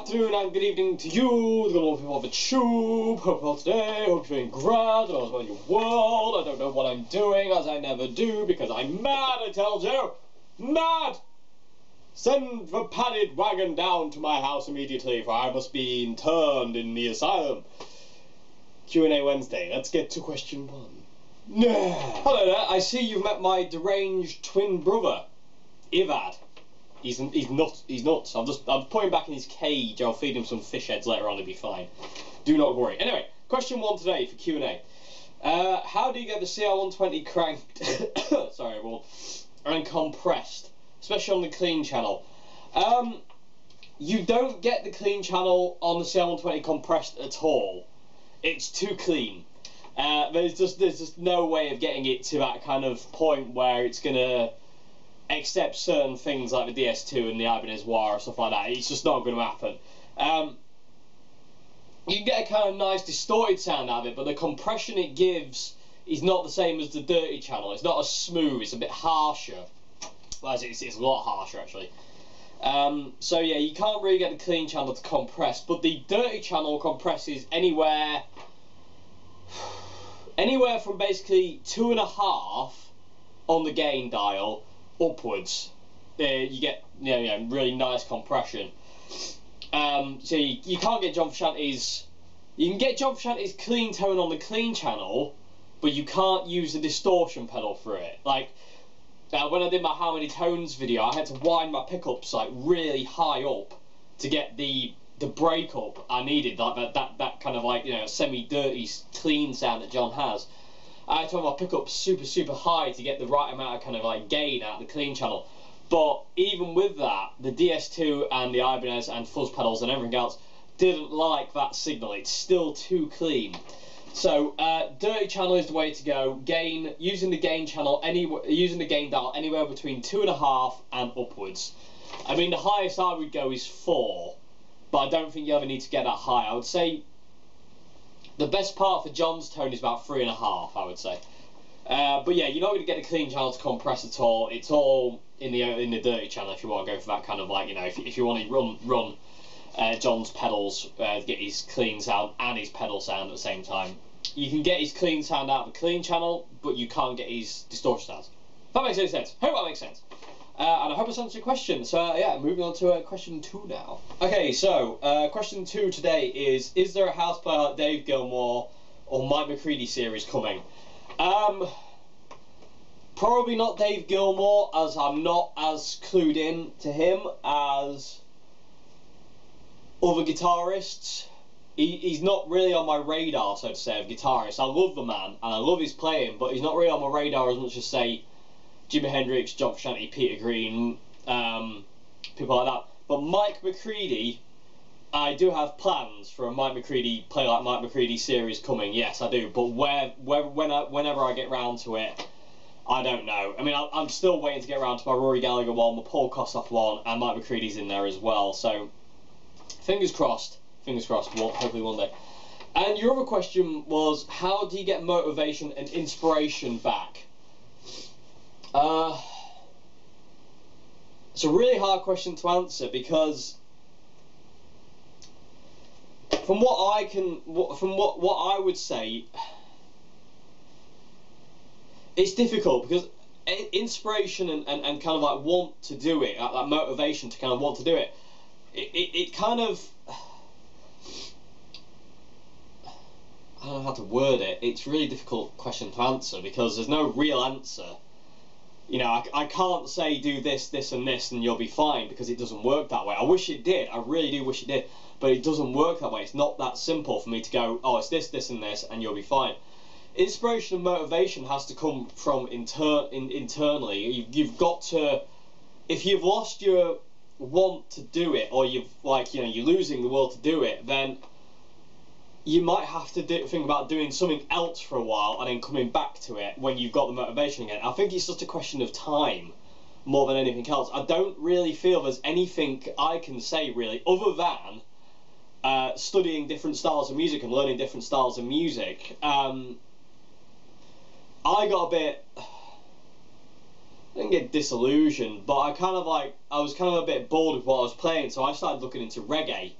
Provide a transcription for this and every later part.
afternoon and good evening to you, the good people of the tube. Hope you're today, hope you're doing grand, I don't know what's going on in your world, I don't know what I'm doing, as I never do, because I'm mad, I tell you! Mad! Send the padded wagon down to my house immediately, for I must be interned in the asylum. Q&A Wednesday, let's get to question 1. Hello there, I see you've met my deranged twin brother, Ivad. He's nuts. I'll put him back in his cage. I'll feed him some fish heads later on. He'll be fine. Do not worry. Anyway, question 1 today for Q&A. How do you get the CR120 cranked? Sorry, everyone. And compressed, especially on the clean channel. You don't get the clean channel on the CR120 compressed at all. It's too clean. There's just no way of getting it to that kind of point where it's gonna accept certain things like the DS2 and the Ibanez Wire or stuff like that. It's just not going to happen. You can get a kind of nice distorted sound out of it, but the compression it gives is not the same as the dirty channel. It's not as smooth, it's a bit harsher. Well, it's a lot harsher actually. So yeah, you can't really get the clean channel to compress, but the dirty channel compresses anywhere from basically 2.5 on the gain dial upwards. You get really nice compression. So you can't get John Frusciante's. You can get John Frusciante's clean tone on the clean channel, but you can't use the distortion pedal for it. Like when I did my How Many Tones video, I had to wind my pickups like really high up to get the breakup I needed, like that kind of like semi-dirty clean sound that John has. I had to have my pickups super high to get the right amount of kind of like gain out of the clean channel. But even with that, the DS2 and the Ibanez and fuzz pedals and everything else didn't like that signal. It's still too clean. So dirty channel is the way to go. Gain, using the gain channel, using the gain dial anywhere between 2.5 and upwards. I mean, the highest I would go is 4, but I don't think you ever need to get that high. I would say the best part for John's tone is about 3.5, I would say. But yeah, you're not going to get a clean channel to compress at all. It's all in the dirty channel if you want to go for that kind of like, if you want to run John's pedals, get his clean sound and his pedal sound at the same time. You can get his clean sound out of the clean channel, but you can't get his distortion sounds. If that makes any sense. Hope that makes sense. And I hope it's answered your question. So yeah, moving on to question 2 now. Okay, so question 2 today is there a house player like Dave Gilmour or Mike McCready series coming? Probably not Dave Gilmour, as I'm not as clued in to him as other guitarists. He's not really on my radar, so to say, of guitarists. I love the man and I love his playing, but he's not really on my radar as much as, say, Jimi Hendrix, John Frusciante, Peter Green, people like that. But Mike McCready, I do have plans for a Mike McCready, Play Like Mike McCready series coming. Yes, I do. But whenever I get round to it, I don't know. I mean, I'm still waiting to get around to my Rory Gallagher one, my Paul Kossoff one, and Mike McCready's in there as well. So, fingers crossed. Fingers crossed. Well, hopefully one day. And your other question was, how do you get motivation and inspiration back? It's a really hard question to answer because from what I would say, it's difficult because inspiration and kind of like want to do it, like motivation to kind of want to do it, it kind of, I don't know how to word it. It's a really difficult question to answer because there's no real answer. I can't say do this, this and this and you'll be fine, because it doesn't work that way. I wish it did, I really do wish it did, but it doesn't work that way. It's not that simple for me to go, oh, it's this, this and this and you'll be fine. Inspiration and motivation has to come from internally. You've got to, if you've lost your want to do it, or you're losing the will to do it, then you might have to think about doing something else for a while and then coming back to it when you've got the motivation again. I think it's just a question of time more than anything else. I don't really feel there's anything I can say really other than studying different styles of music and learning different styles of music. I got a bit, I didn't get disillusioned, but I was kind of a bit bored with what I was playing, so I started looking into reggae.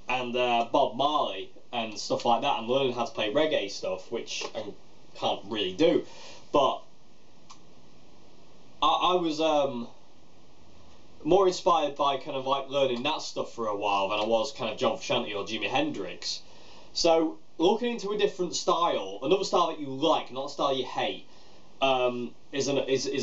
and Bob Marley and stuff like that, and learning how to play reggae stuff, which I can't really do. But I was more inspired by kind of like learning that stuff for a while than I was kind of John Frusciante or Jimi Hendrix. So looking into a different style, another style that you like, not a style you hate, is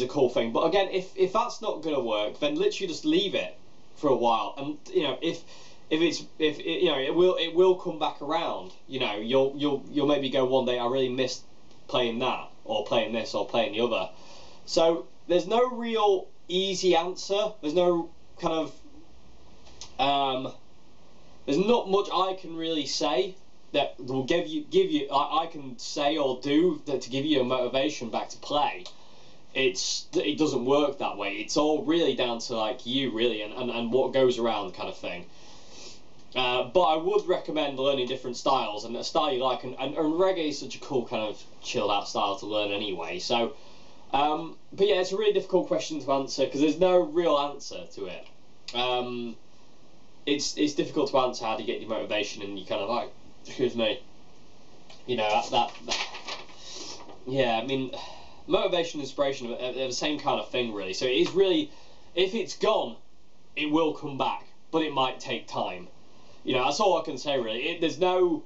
a cool thing. But again, if that's not gonna work, then literally just leave it for a while, and you know, if you know, it will come back around. You know, you'll maybe go one day, I really missed playing that, or playing this, or playing the other. So there's no real easy answer. There's no kind of there's not much I can really say that will give you I can say or do that to give you a motivation back to play. It doesn't work that way. It's all really down to like you really, and what goes around kind of thing. But I would recommend learning different styles, and a style you like, and reggae is such a cool kind of chilled out style to learn anyway. So but yeah, it's a really difficult question to answer because there's no real answer to it. It's difficult to answer how to get your motivation, and you kind of like, excuse me, you know, that yeah, I mean, motivation and inspiration are the same kind of thing really. So it is really, if it's gone, it will come back, but it might take time. You know, that's all I can say really. There's no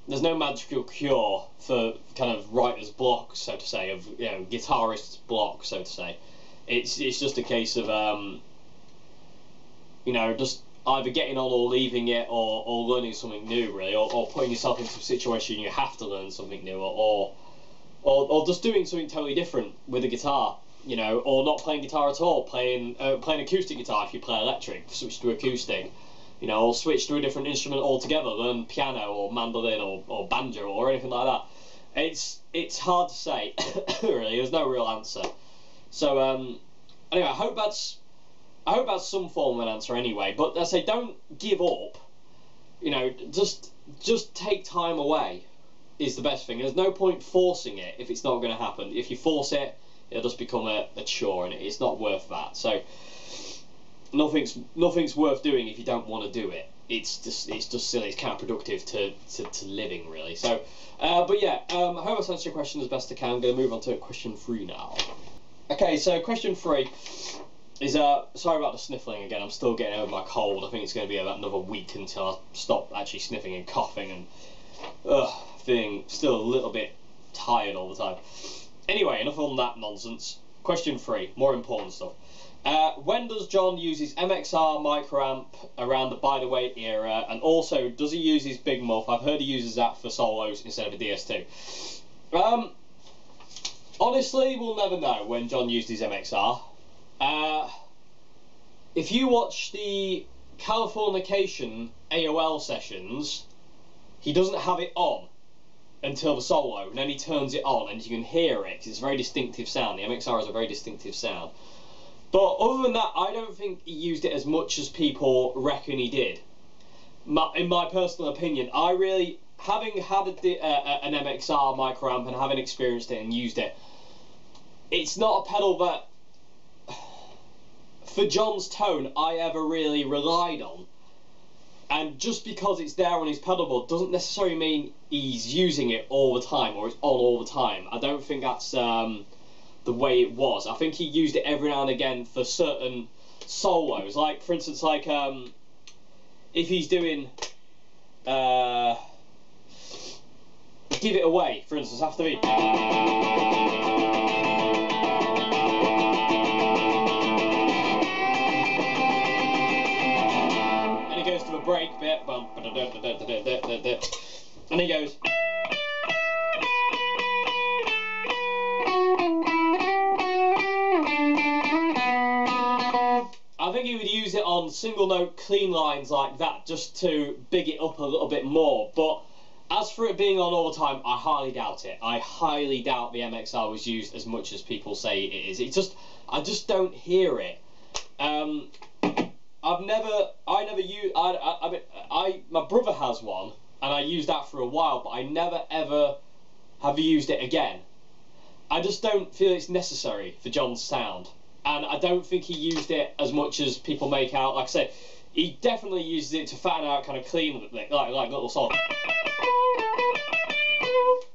magical cure for kind of writer's block, so to say, of, you know, guitarist's block, so to say. It's just a case of you know, just either getting on or leaving it, or learning something new really, or putting yourself into a situation you have to learn something new, or just doing something totally different with a guitar, you know, or not playing guitar at all, playing acoustic guitar if you play electric, switch to acoustic. You know, or switch to a different instrument altogether, learn piano or mandolin or banjo or anything like that. It's hard to say, really. There's no real answer. So anyway, I hope that's some form of an answer anyway. But I say, don't give up. You know, just take time away is the best thing. There's no point forcing it if it's not going to happen. If you force it, it'll just become a chore, and it's not worth that. So nothing's worth doing if you don't want to do it. It's just silly. It's counterproductive to living really. So, but yeah, I hope I've answered your question as best I can. I'm going to move on to question 3 now. Okay, so question 3 is sorry about the sniffling again. I'm still getting over my cold. I think it's going to be about another week until I stop actually sniffing and coughing and feeling still a little bit tired all the time. Anyway, enough on that nonsense. Question 3, more important stuff. When does John use his MXR Micro Amp around the By the Way era, and also does he use his big muff? I've heard he uses that for solos instead of a DS2. Honestly, we'll never know when John used his MXR. If you watch the Californication AOL sessions, he doesn't have it on until the solo, and then he turns it on, and you can hear it because it's a very distinctive sound. The MXR has a very distinctive sound. But other than that, I don't think he used it as much as people reckon he did. In my personal opinion, I really, having had an MXR Micro Amp and having experienced it and used it, it's not a pedal that, for John's tone, I ever really relied on. And just because it's there on his pedal board doesn't necessarily mean he's using it all the time, or it's on all the time. I don't think that's the way it was. I think he used it every now and again for certain solos, like for instance, like if he's doing Give It Away, for instance, after he and he goes to a break bit, and he goes. I think he would use it on single note clean lines like that just to big it up a little bit more, but as for it being on all the time, I highly doubt it. I highly doubt the MXR was used as much as people say it is. I just don't hear it. My brother has one, and I used that for a while, but I never ever have used it again. I just don't feel it's necessary for John's sound. And I don't think he used it as much as people make out. Like I say, he definitely uses it to fatten out kind of clean, like little songs.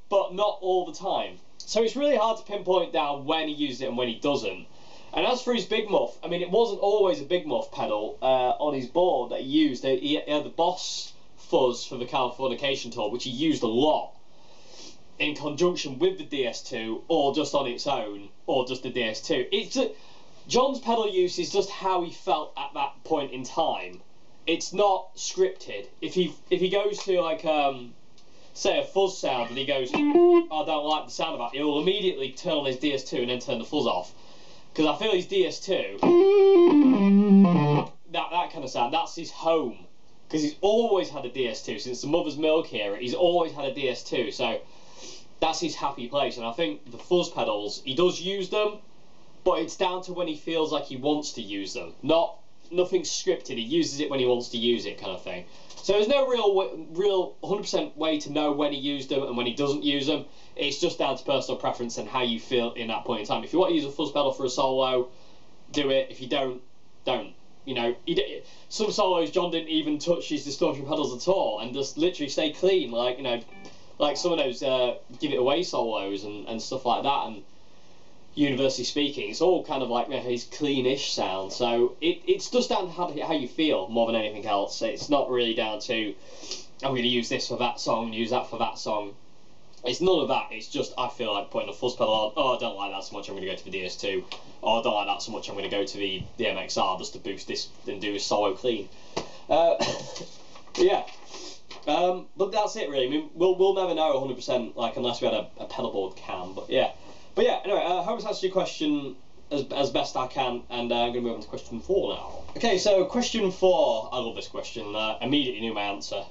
But not all the time. So it's really hard to pinpoint down when he uses it and when he doesn't. And as for his big muff, I mean, it wasn't always a big muff pedal on his board that he used. He had the Boss fuzz for the Californication tour, which he used a lot in conjunction with the DS2, or just on its own, or just the DS2. It's John's pedal use is just how he felt at that point in time. It's not scripted. If he goes to like say a fuzz sound and he goes, I don't like the sound of that, he'll immediately turn on his DS2 and then turn the fuzz off. Because I feel his DS2, that kind of sound, that's his home. Because he's always had a DS2 since the Mother's Milk era. He's always had a DS2, so that's his happy place. And I think the fuzz pedals, he does use them, but it's down to when he feels like he wants to use them. Nothing scripted. He uses it when he wants to use it, kind of thing. So there's no real 100% way to know when he used them and when he doesn't use them. It's just down to personal preference and how you feel in that point in time. If you want to use a fuzz pedal for a solo, do it. If you don't. You know, some solos John didn't even touch his distortion pedals at all and just literally stay clean, like, you know, like some of those Give It Away solos and stuff like that, and Universally Speaking, it's all kind of like his cleanish sound. So it's just down to how you feel more than anything else. It's not really down to, I'm going to use this for that song, use that for that song. It's none of that. It's just, I feel like putting a fuzz pedal on. Oh, I don't like that so much, I'm going to go to the DS2. Oh, I don't like that so much, I'm going to go to the MXR just to boost this and do a solo clean. Yeah. But that's it really. I mean, we'll never know 100%, like, unless we had a pedal board cam. But yeah. Anyway, I hope it's answered your question as best I can, and I'm going to move on to question 4 now. Okay, so question 4. I love this question. Immediately knew my answer.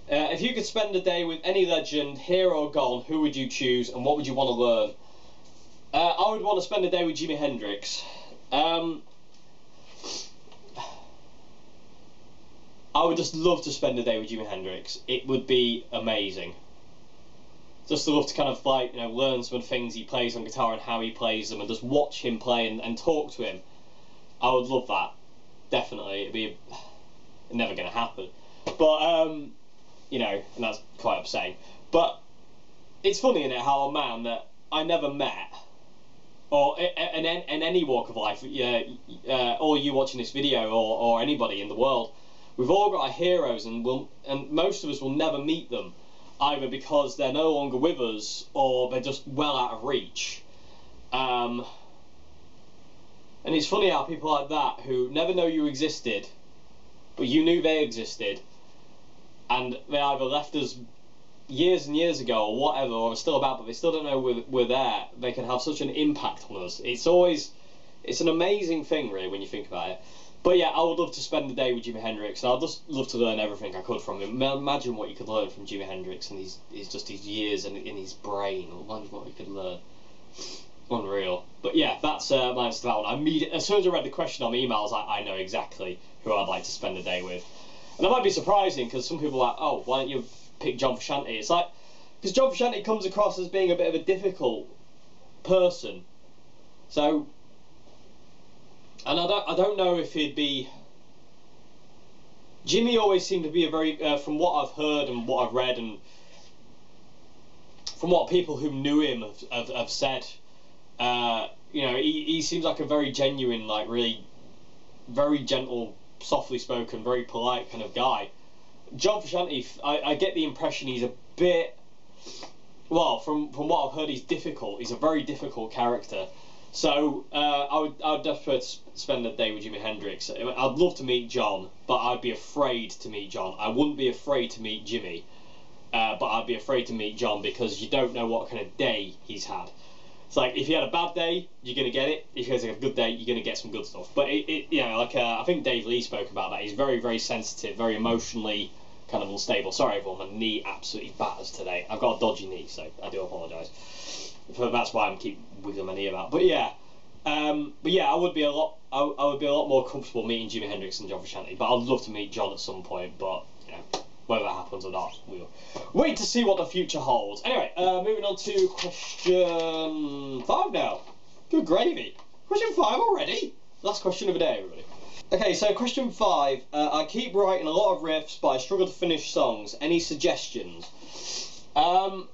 If you could spend a day with any legend, here or gone, who would you choose and what would you want to learn? I would want to spend a day with Jimi Hendrix. I would just love to spend a day with Jimi Hendrix. It would be amazing. Just to love to kind of, like, you know, learn some of the things he plays on guitar and how he plays them, and just watch him play and talk to him. I would love that. Definitely. It'd be never going to happen. But you know, and that's quite upsetting. But it's funny, isn't it, how a man that I never met, or in any walk of life, or you watching this video, or anybody in the world, we've all got our heroes, and most of us will never meet them, either because they're no longer with us, or they're just well out of reach. And it's funny how people like that, who never know you existed, but you knew they existed, and they either left us years and years ago or whatever, or are still about, but they still don't know we're there, they can have such an impact on us. It's an amazing thing, really, when you think about it. But yeah, I would love to spend the day with Jimi Hendrix, and I'd just love to learn everything I could from him. Imagine what you could learn from Jimi Hendrix and his years and in his brain. Imagine what you could learn. Unreal. But yeah, that's my answer to that one. As soon as I read the question on my emails, I know exactly who I'd like to spend the day with. And that might be surprising, because some people are like, oh, why don't you pick John Frusciante? It's like, because John Frusciante comes across as being a bit of a difficult person. So, and I don't know if he'd be... Jimmy always seemed to be a very, from what I've heard and what I've read, and from what people who knew him have said, you know, he seems like a very genuine, like, really very gentle, softly spoken, very polite kind of guy. John Frusciante, I get the impression he's a bit, well, from what I've heard, he's difficult. He's a very difficult character. So I would definitely spend a day with Jimi Hendrix. I'd love to meet John, but I'd be afraid to meet John. I wouldn't be afraid to meet Jimmy, but I'd be afraid to meet John, because you don't know what kind of day he's had. It's like, if he had a bad day, you're going to get it. If he has a good day, you're going to get some good stuff. But, you know, like, I think Dave Lee spoke about that. He's very, very sensitive, very emotionally kind of unstable. Sorry, everyone, my knee absolutely batters today. I've got a dodgy knee, so I do apologise. That's why I'm keep wiggling my knee about. But yeah, I would be a lot more comfortable meeting Jimi Hendrix and John Frusciante. But I'd love to meet John at some point. But, you know, whether that happens or not, we'll wait to see what the future holds. Anyway, moving on to question 5 now. Good gravy. Question 5 already? Last question of the day, everybody. Okay, so question 5. I keep writing a lot of riffs, but I struggle to finish songs. Any suggestions? Again,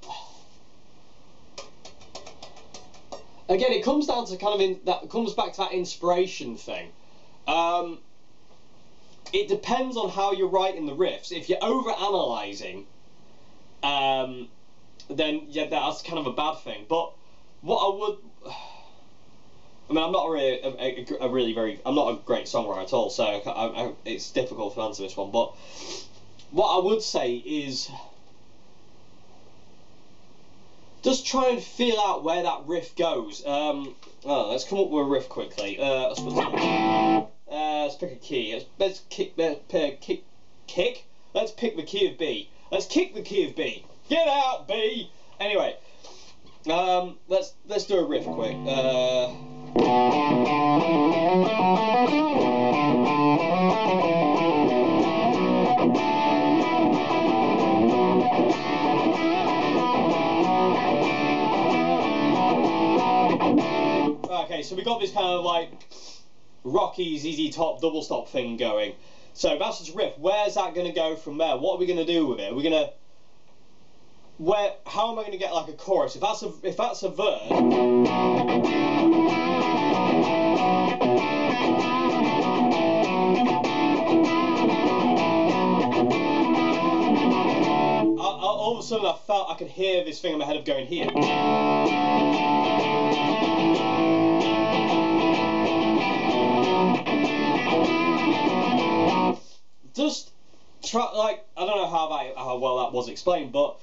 it comes down to kind of that comes back to that inspiration thing. It depends on how you're writing the riffs. If you're over-analysing, then yeah, that's kind of a bad thing. But what I would, I mean, I'm not I'm not a great songwriter at all, so it's difficult to answer this one. But what I would say is, just try and feel out where that riff goes. Let's come up with a riff quickly. Let's pick a key. Let's pick the key of B. Let's kick the key of B. Get out, B. Anyway, let's do a riff quick. Okay, so we got this kind of like rocky ZZ Top double stop thing going. So that's just riff. Where's that going to go from there? What are we going to do with it? We're going to how am I going to get like a chorus? If that's a verse, all of a sudden I felt I could hear this thing in my head of going here. Just try, like, I don't know how well that was explained, but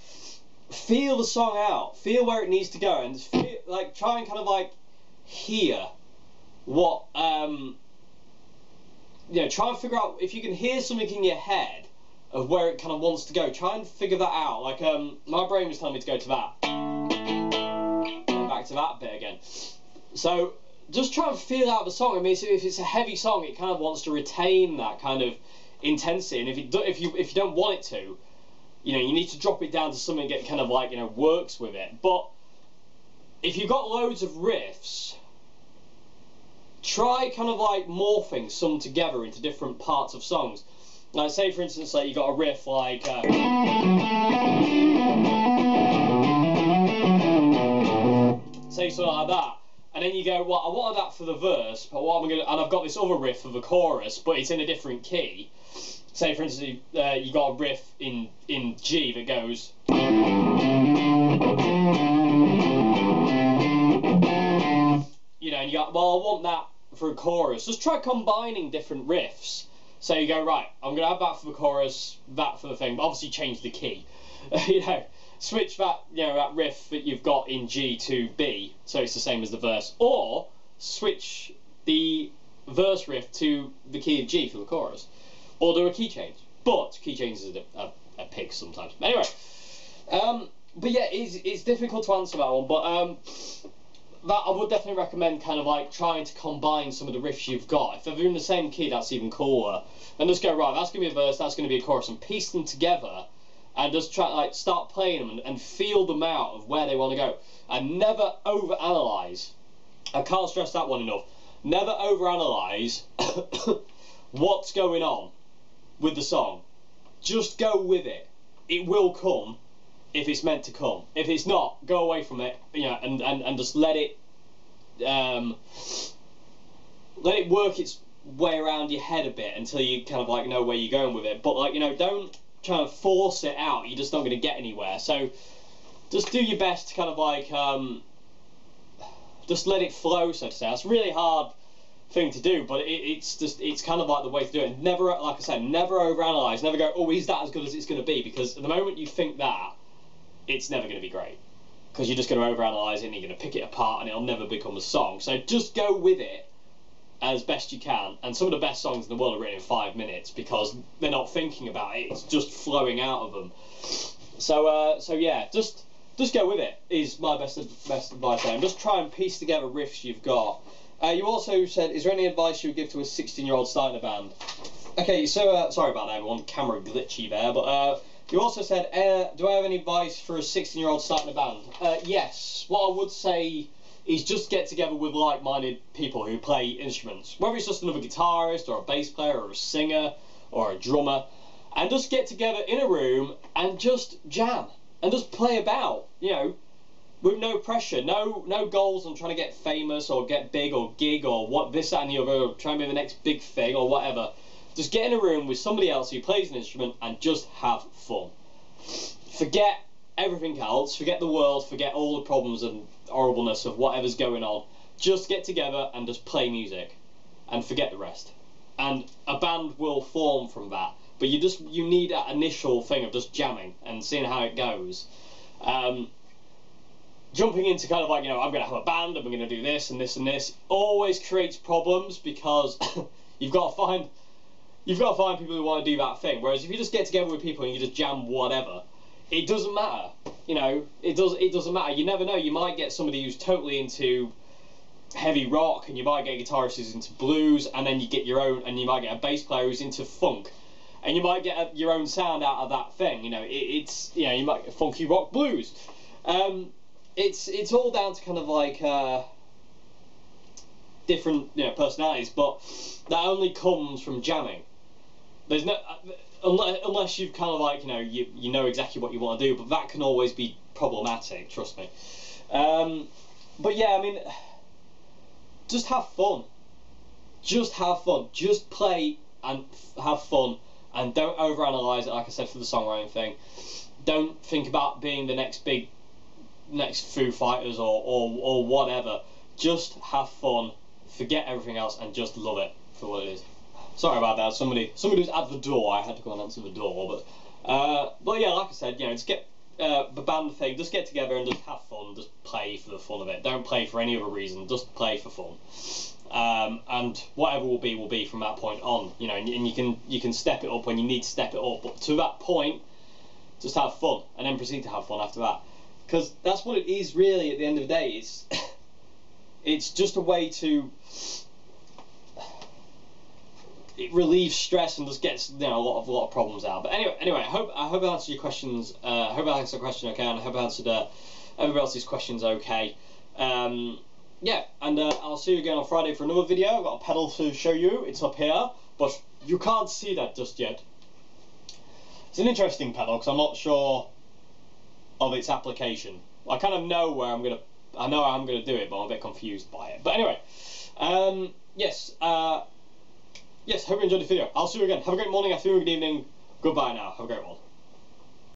feel the song out, feel where it needs to go, and just feel, like, try and kind of like hear what try and figure out if you can hear something in your head of where it kind of wants to go. Try and figure that out. Like my brain was telling me to go to that, and back to that bit again. So just try and feel out the song. I mean, if it's a heavy song, it kind of wants to retain that kind of intensity, and if you don't want it to, you need to drop it down to something that kind of like works with it. But if you've got loads of riffs, try kind of like morphing some together into different parts of songs. Like, say for instance, like you got a riff like say something like that, and then you go, well, I wanted that for the verse, but what am I going to, and I've got this other riff for the chorus, but it's in a different key. Say for instance, you got a riff in G that goes, and you go, well, I want that for a chorus. Just try combining different riffs. So you go, right, I'm going to have that for the chorus, that for the thing, but obviously change the key. Switch that, that riff that you've got in G to B, so it's the same as the verse, or switch the verse riff to the key of G for the chorus, or do a key change. But key change is a pig sometimes. Anyway, but yeah, it's difficult to answer that one, but that I would definitely recommend kind of like trying to combine some of the riffs you've got. If they're in the same key, that's even cooler. And just go, right, that's going to be a verse, that's going to be a chorus, and piece them together, and just try like start playing them and feel them out of where they want to go. And never overanalyze. I can't stress that one enough. Never overanalyze what's going on with the song. Just go with it. It will come if it's meant to come. If it's not, go away from it, and just let it work its way around your head a bit until you kind of like know where you're going with it. But like, don't try and force it out. You're just not going to get anywhere. So just do your best to kind of like just let it flow, so to say. It's a really hard thing to do, but it's kind of like the way to do it. Never, like I said, never overanalyze. Never go, oh, is that as good as it's going to be? Because the moment you think that, it's never going to be great, because you're just going to overanalyze it and you're going to pick it apart and it'll never become a song. So just go with it as best you can, and some of the best songs in the world are written in 5 minutes because they're not thinking about it, it's just flowing out of them. So yeah, just go with it is my best advice there, and just try and piece together riffs you've got. You also said, is there any advice you would give to a 16-year-old starting a band? Okay, so sorry about that everyone, camera glitchy there, but you also said, do I have any advice for a 16-year-old starting a band? Yes. What I would say is just get together with like-minded people who play instruments, whether it's just another guitarist or a bass player or a singer or a drummer, and just get together in a room and just jam and just play about, you know, with no pressure, no goals on trying to get famous or get big or gig or what this, that and the other, or try and be the next big thing or whatever. Just get in a room with somebody else who plays an instrument and just have fun. Forget everything else, forget the world, forget all the problems and horribleness of whatever's going on. Just get together and just play music and forget the rest. And a band will form from that. But you need that initial thing of just jamming and seeing how it goes. Jumping into kind of like, you know, I'm going to have a band and we're going to do this and this and this always creates problems, because you've got to find people who want to do that thing. Whereas if you just get together with people and you just jam whatever, it doesn't matter. You know, it doesn't matter. You never know. You might get somebody who's totally into heavy rock, and you might get a guitarist who's into blues, and then you get your own, and you might get a bass player who's into funk, and you might get your own sound out of that thing. You know, it's, you know, you might get funky rock blues. It's all down to kind of like different, you know, personalities, but that only comes from jamming. There's no unless you've kind of like, you know, you know exactly what you want to do, but that can always be problematic, trust me. But yeah, I mean, just have fun. Just have fun. Just play and have fun, and don't overanalyze it, like I said, for the songwriting thing. Don't think about being the next Foo Fighters or whatever. Just have fun, forget everything else, and just love it for what it is. Sorry about that. Somebody was at the door. I had to go and answer the door, but yeah, like I said, you know, just get the band thing. Just get together and just have fun. Just play for the fun of it. Don't play for any other reason. Just play for fun. And whatever will be from that point on. You know, and you can step it up when you need to step it up. But to that point, just have fun, and then proceed to have fun after that. Because that's what it is really at the end of the day. It's just a way to, it relieves stress and just gets, you know, a lot of problems out. But anyway, I hope I answered your questions. I hope I answered the question okay, and I hope I answered everybody else's questions okay. Yeah, and I'll see you again on Friday for another video. I've got a pedal to show you. It's up here, but you can't see that just yet. It's an interesting pedal because I'm not sure of its application. I kind of know where I know how I'm gonna do it, but I'm a bit confused by it. But anyway, yes, hope you enjoyed the video. I'll see you again. Have a great morning, afternoon, good evening. Goodbye now. Have a great one.